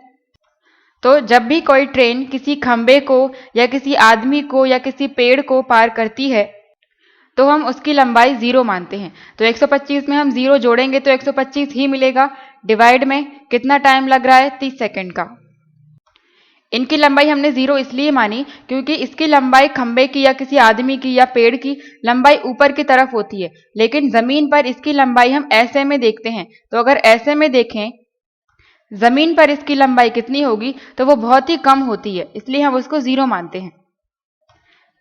Speaker 1: तो जब भी कोई ट्रेन किसी खंबे को या किसी आदमी को या किसी पेड़ को पार करती है तो हम उसकी लंबाई 0 मानते हैं। तो 125 में हम 0 जोड़ेंगे तो 125 ही मिलेगा। डिवाइड में कितना टाइम लग रहा है? 30 सेकंड का। इनकी लंबाई हमने 0 इसलिए मानी क्योंकि इसकी लंबाई खंबे की या किसी आदमी की या पेड़ की लंबाई ऊपर की तरफ होती है, लेकिन जमीन पर इसकी लंबाई हम ऐसे में देखते हैं। तो अगर ऐसे में देखें जमीन पर इसकी लंबाई कितनी होगी तो वो बहुत ही कम होती है, इसलिए हम उसको 0 मानते हैं।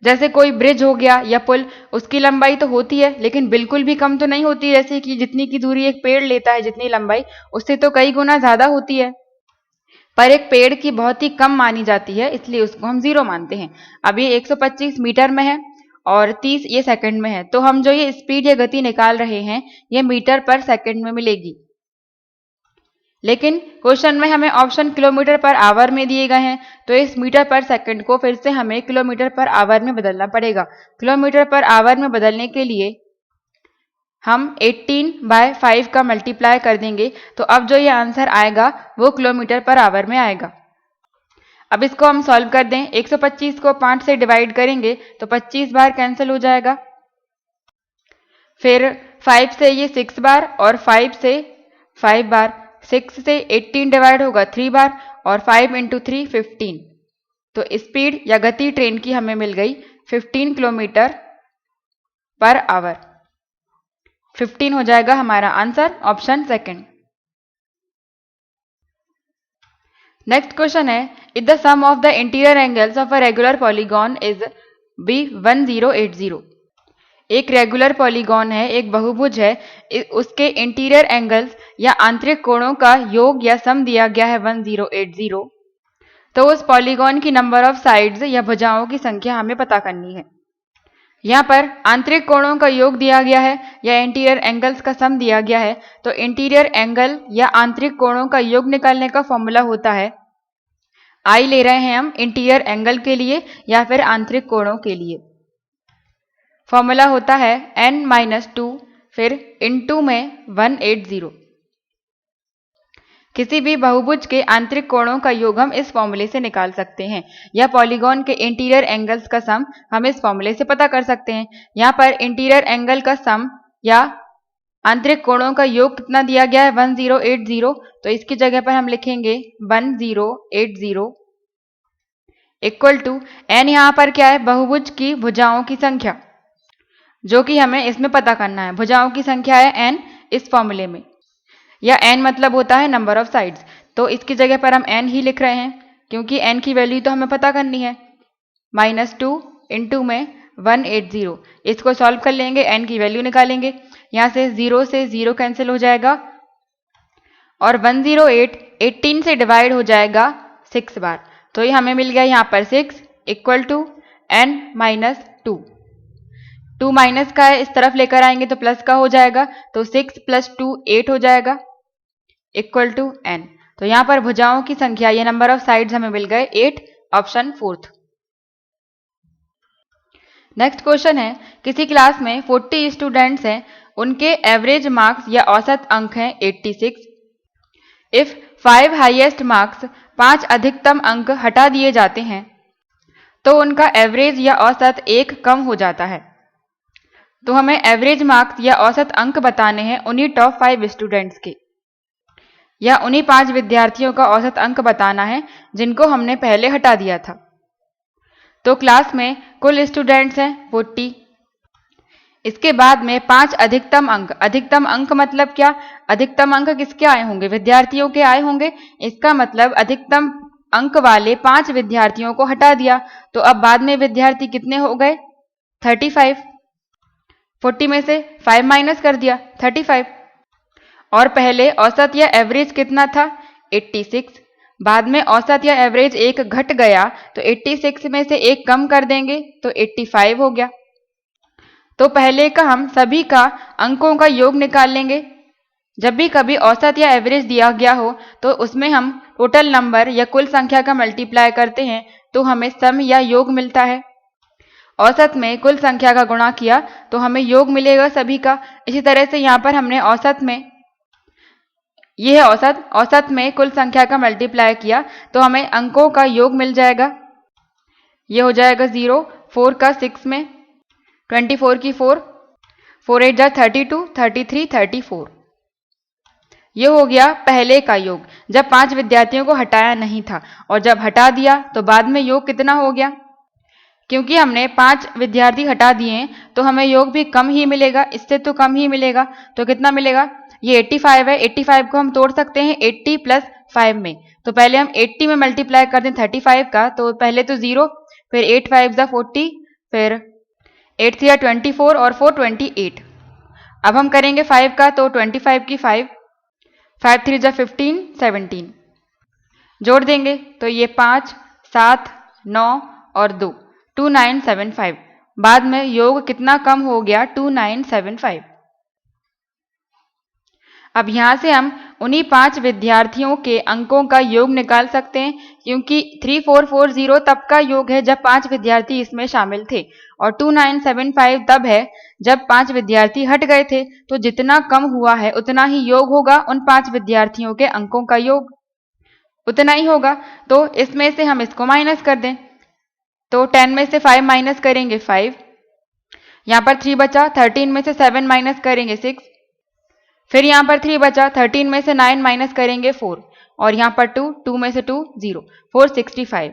Speaker 1: जैसे कोई ब्रिज हो गया या पुल, उसकी लंबाई तो होती है लेकिन बिल्कुल भी कम तो नहीं होती, जैसे कि जितनी की दूरी एक पेड़ लेता है जितनी लंबाई, उससे तो कई गुना ज्यादा होती है, पर एक पेड़ की बहुत ही कम मानी जाती है, इसलिए उसको हम 0 मानते हैं। अब ये 125 मीटर में है और 30 ये सेकंड में है, तो हम जो ये स्पीड या गति निकाल रहे हैं ये मीटर पर सेकंड में मिलेगी। लेकिन क्वेश्चन में हमें ऑप्शन किलोमीटर पर आवर में दिए गए हैं, तो इस मीटर पर सेकंड को फिर से हमें किलोमीटर पर आवर में बदलना पड़ेगा। किलोमीटर पर आवर में बदलने के लिए हम 18/5 का मल्टीप्लाई कर देंगे, तो अब जो ये आंसर आएगा वो किलोमीटर पर आवर में आएगा। अब इसको हम सॉल्व कर दें। 125 को 5 से डिवाइड करेंगे तो 25 बार कैंसिल हो जाएगा, फिर 5 से ये 6 बार और 5 से 5 बार, 6 से 18 डिवाइड होगा 3 बार और 5 इंटू 3 15। तो स्पीड या गति ट्रेन की हमें मिल गई 15 किलोमीटर पर आवर। 15 हो जाएगा हमारा answer, option second. Next question है, if the sum of the interior angles of a regular polygon is B1080। एक रेगुलर पॉलीगॉन है, एक बहुभुज है, उसके इंटीरियर एंगल्स या आंतरिक कोणों का योग या सम दिया गया है 1080, तो उस पॉलीगॉन की नंबर ऑफ साइड्स या भुजाओं की संख्या हमें पता करनी है। यहाँ पर आंतरिक कोणों का योग दिया गया है या इंटीरियर एंगल्स का सम दिया गया है, तो इंटीरियर एंगल या आंतरिक कोणों का योग निकालने का फॉर्मूला होता है, I ले रहे हैं हम इंटीरियर एंगल के लिए या फिर आंतरिक कोणों के लिए, फॉर्मूला होता है n-2 फिर इनटू में 180। किसी भी बहुभुज के आंतरिक कोणों का योग हम इस फॉर्मूले से निकाल सकते हैं, या पॉलीगॉन के इंटीरियर एंगल्स का सम हम इस फॉर्मूले से पता कर सकते हैं। यहाँ पर इंटीरियर एंगल का सम या आंतरिक कोणों का योग कितना दिया गया है 1080, तो इसकी जगह पर हम लिखेंगे 1080 इक्वल टू n, यहाँ पर क्या है? बहुभुज की भुजाओं की संख्या, जो कि हमें इसमें पता करना है। भुजाओं की संख्या है n इस फॉर्मूले में, या n मतलब होता है नंबर ऑफ साइड्स, तो इसकी जगह पर हम n ही लिख रहे हैं क्योंकि n की वैल्यू तो हमें पता करनी है। -2 इंटू में 180, इसको सॉल्व कर लेंगे, n की वैल्यू निकालेंगे, यहाँ से 0 से 0 कैंसिल हो जाएगा और 108 18 से डिवाइड हो जाएगा 6 बार, तो ये हमें मिल गया यहाँ पर 6 इक्वल टू n-2। 2 माइनस का है, इस तरफ लेकर आएंगे तो प्लस का हो जाएगा, तो 6 + 2 8 हो जाएगा इक्वल टू n। तो यहाँ पर भुजाओं की संख्या ये नंबर ऑफ साइड्स हमें मिल गए 8, ऑप्शन फोर्थ। नेक्स्ट क्वेश्चन है, किसी क्लास में 40 स्टूडेंट्स हैं, उनके एवरेज मार्क्स या औसत अंक हैं 86। इफ 5 हाईएस्ट मार्क्स, 5 अधिकतम अंक हटा दिए जाते हैं तो उनका एवरेज या औसत 1 कम हो जाता है। तो हमें एवरेज मार्क्स या औसत अंक बताने हैं उन्हीं टॉप 5 स्टूडेंट्स के, या उन्हीं 5 विद्यार्थियों का औसत अंक बताना है जिनको हमने पहले हटा दिया था। तो क्लास में कुल स्टूडेंट्स हैं 40, इसके बाद में 5 अधिकतम अंक। अधिकतम अंक मतलब क्या? अधिकतम अंक किसके आए होंगे? विद्यार्थियों के आए होंगे, इसका मतलब अधिकतम अंक वाले 5 विद्यार्थियों को हटा दिया, तो अब बाद में विद्यार्थी कितने हो गए? 35। 40 में से 5 माइनस कर दिया 35, और पहले औसत या एवरेज कितना था? 86। बाद में औसत या एवरेज 1 घट गया, तो 86 में से 1 कम कर देंगे तो 85 हो गया। तो पहले का हम सभी का अंकों का योग निकाल लेंगे। जब भी कभी औसत या एवरेज दिया गया हो तो उसमें हम टोटल नंबर या कुल संख्या का मल्टीप्लाई करते हैं तो हमें सम या योग मिलता है। औसत में कुल संख्या का गुणा किया तो हमें योग मिलेगा सभी का। इसी तरह से यहाँ पर हमने औसत में, यह है औसत में कुल संख्या का मल्टीप्लाई किया तो हमें अंकों का योग मिल जाएगा। यह हो जाएगा 0, 4 का 6 में, 24 की 4, 4 8 जा 32, 33, 34। यह हो गया पहले का योग जब 5 विद्यार्थियों को हटाया नहीं था, और जब हटा दिया तो बाद में योग कितना हो गया। क्योंकि हमने 5 विद्यार्थी हटा दिए तो हमें योग भी कम ही मिलेगा, इससे तो कम ही मिलेगा। तो कितना मिलेगा, ये 85 है। 85 को हम तोड़ सकते हैं 80 प्लस 5 में। तो पहले हम 80 में मल्टीप्लाई कर दें 35 का, तो पहले तो 0, फिर 8 5 जा 40, फिर 8 3 24 और 4 28। अब हम करेंगे 5 का, तो 25 की 5, 5 3 जा 15, 17 जोड़ देंगे तो ये 5 7 9 और 2, 2975। बाद में योग कितना कम हो गया, 2975। अब यहाँ से हम उन्हीं 5 विद्यार्थियों के अंकों का योग निकाल सकते हैं, क्योंकि 3440 तब का योग है जब 5 विद्यार्थी इसमें शामिल थे, और 2975 तब है जब 5 विद्यार्थी हट गए थे। तो जितना कम हुआ है उतना ही योग होगा, उन 5 विद्यार्थियों के अंकों का योग उतना ही होगा। तो इसमें से हम इसको माइनस कर दें, तो 10 में से 5 माइनस करेंगे 5, यहाँ पर 3 बचा, 13 में से 7 माइनस करेंगे 6, फिर यहाँ पर 3 बचा, 13 में से 9 माइनस करेंगे 4, और यहाँ पर 2, 2 में से 2 0, 465।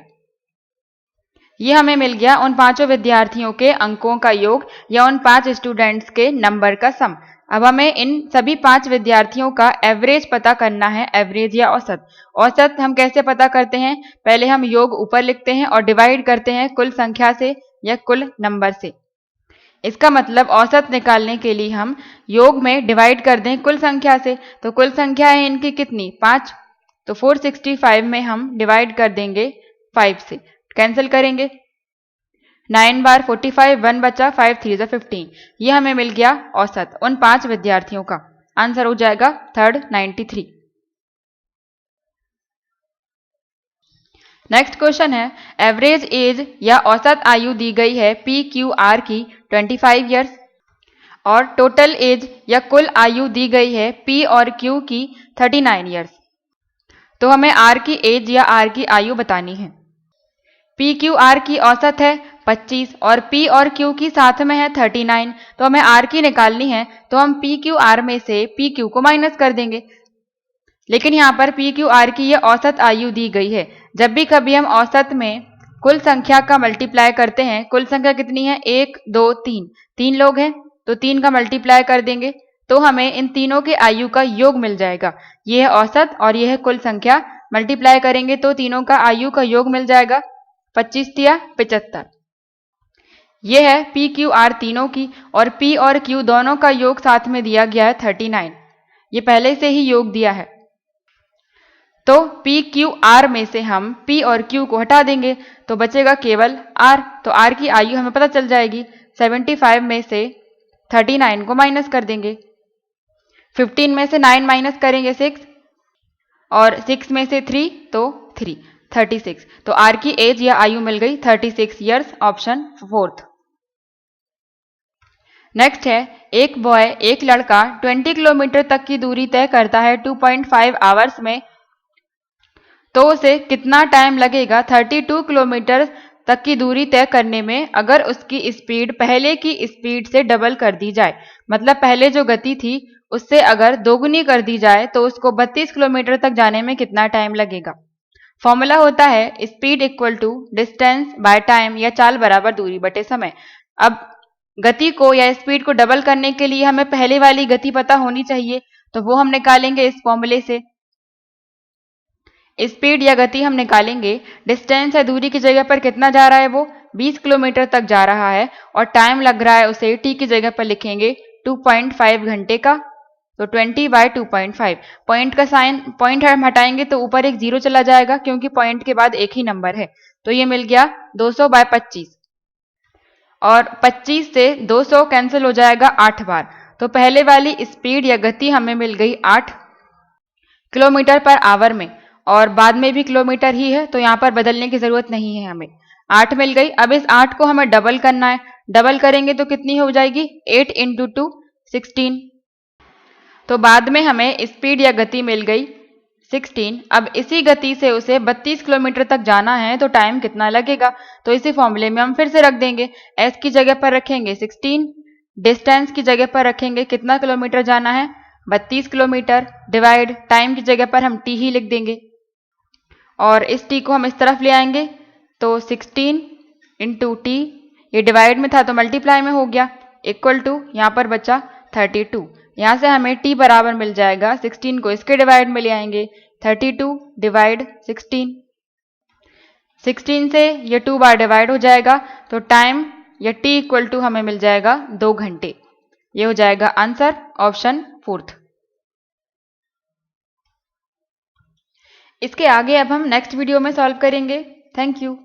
Speaker 1: ये हमें मिल गया उन 5 विद्यार्थियों के अंकों का योग या उन 5 स्टूडेंट्स के नंबर का सम। अब हमें इन सभी 5 विद्यार्थियों का एवरेज पता करना है, एवरेज या औसत। औसत हम कैसे पता करते हैं, पहले हम योग ऊपर लिखते हैं और डिवाइड करते हैं कुल संख्या से या कुल नंबर से। इसका मतलब औसत निकालने के लिए हम योग में डिवाइड कर दें कुल संख्या से। तो कुल संख्या है इनकी कितनी, 5, तो 465 में हम डिवाइड कर देंगे 5 से, कैंसिल करेंगे, 9 बार 45, 1 बचा, 5 3 जा 15। ये हमें मिल गया औसत उन 5 विद्यार्थियों का। आंसर हो जाएगा 3rd 93। नेक्स्ट क्वेश्चन है, एवरेज एज या औसत आयु दी गई है पी क्यू आर की 25 ईयर्स, और टोटल एज या कुल आयु दी गई है पी और क्यू की 39 ईयर्स। तो हमें आर की एज या आर की आयु बतानी है। पी क्यू आर की औसत है 25 और पी और क्यू की साथ में है 39, तो हमें आर की निकालनी है। तो हम पी क्यू आर में से पी क्यू को माइनस कर देंगे, लेकिन यहाँ पर पी क्यू आर की ये औसत आयु दी गई है। जब भी कभी हम औसत में कुल संख्या का मल्टीप्लाई करते हैं, कुल संख्या कितनी है, 1 2 3, 3 लोग हैं तो 3 का मल्टीप्लाई कर देंगे तो हमें इन तीनों के आयु का योग मिल जाएगा। ये है औसत और ये है कुल संख्या, मल्टीप्लाई करेंगे तो तीनों का आयु का योग मिल जाएगा, 25 या 75। ये है पी क्यू आर तीनों की, और पी और क्यू दोनों का योग साथ में दिया गया है 39। ये पहले से ही योग दिया है। तो पी क्यू आर में से हम पी और क्यू को हटा देंगे तो बचेगा केवल आर। तो आर की आयु हमें पता चल जाएगी, 75 में से 39 को माइनस कर देंगे, 15 में से 9 माइनस करेंगे 6, और 6 में से 3 तो 3, 36। तो आर की एज या आयु मिल गई 36 ईयर्स, ऑप्शन 4th। नेक्स्ट है, एक बॉय एक लड़का 20 किलोमीटर तक की दूरी तय करता है 2.5 आवर्स में, तो उसे कितना टाइम लगेगा 32 किलोमीटर तक की दूरी तय करने में अगर उसकी स्पीड पहले की स्पीड से डबल कर दी जाए। मतलब पहले जो गति थी उससे अगर दोगुनी कर दी जाए तो उसको 32 किलोमीटर तक जाने में कितना टाइम लगेगा। फॉर्मूला होता है speed equal to distance by time, या चाल बराबर दूरी बटे समय। अब गति को या स्पीड को डबल करने के लिए हमें पहले वाली गति पता होनी चाहिए, तो वो हम निकालेंगे इस फॉर्मूले से। स्पीड या गति हम निकालेंगे, डिस्टेंस है दूरी की जगह पर कितना जा रहा है, वो 20 किलोमीटर तक जा रहा है, और टाइम लग रहा है उसे t की जगह पर लिखेंगे 2.5 घंटे का, तो 20/2.5। पॉइंट का साइन, पॉइंट हम हटाएंगे तो ऊपर एक 0 चला जाएगा क्योंकि पॉइंट के बाद एक ही नंबर है, तो ये मिल गया 200/25। और 25 से 200 कैंसिल हो जाएगा 8 बार। तो पहले वाली स्पीड या गति हमें मिल गई 8 किलोमीटर पर आवर में, और बाद में भी किलोमीटर ही है तो यहाँ पर बदलने की जरूरत नहीं है हमें। 8 मिल गई। अब इस 8 को हमें डबल करना है। डबल करेंगे तो कितनी हो जाएगी? 8 × 2 16। तो बाद में हमें स्पीड या गति मिल गई 16। अब इसी गति से उसे 32 किलोमीटर तक जाना है तो टाइम कितना लगेगा? तो इसी फॉर्मूले में हम फिर से रख देंगे। s की जगह पर रखेंगे 16, डिस्टेंस की जगह पर रखेंगे कितना किलोमीटर जाना है? 32 किलोमीटर, डिवाइड टाइम की जगह पर हम t ही लिख देंगे और इस t को हम इस तरफ ले आएंगे तो 16 × t, ये डिवाइड में था तो मल्टीप्लाई में हो गया, इक्वल टू यहाँ पर बचा 32। यहाँ से हमें t बराबर मिल जाएगा, 16 को इसके डिवाइड में ले आएंगे 32 डिवाइड 16। 16 से ये 2 बार डिवाइड हो जाएगा तो टाइम या t इक्वल टू हमें मिल जाएगा 2 घंटे। ये हो जाएगा आंसर, ऑप्शन 4th। इसके आगे अब हम नेक्स्ट वीडियो में सॉल्व करेंगे। Thank you.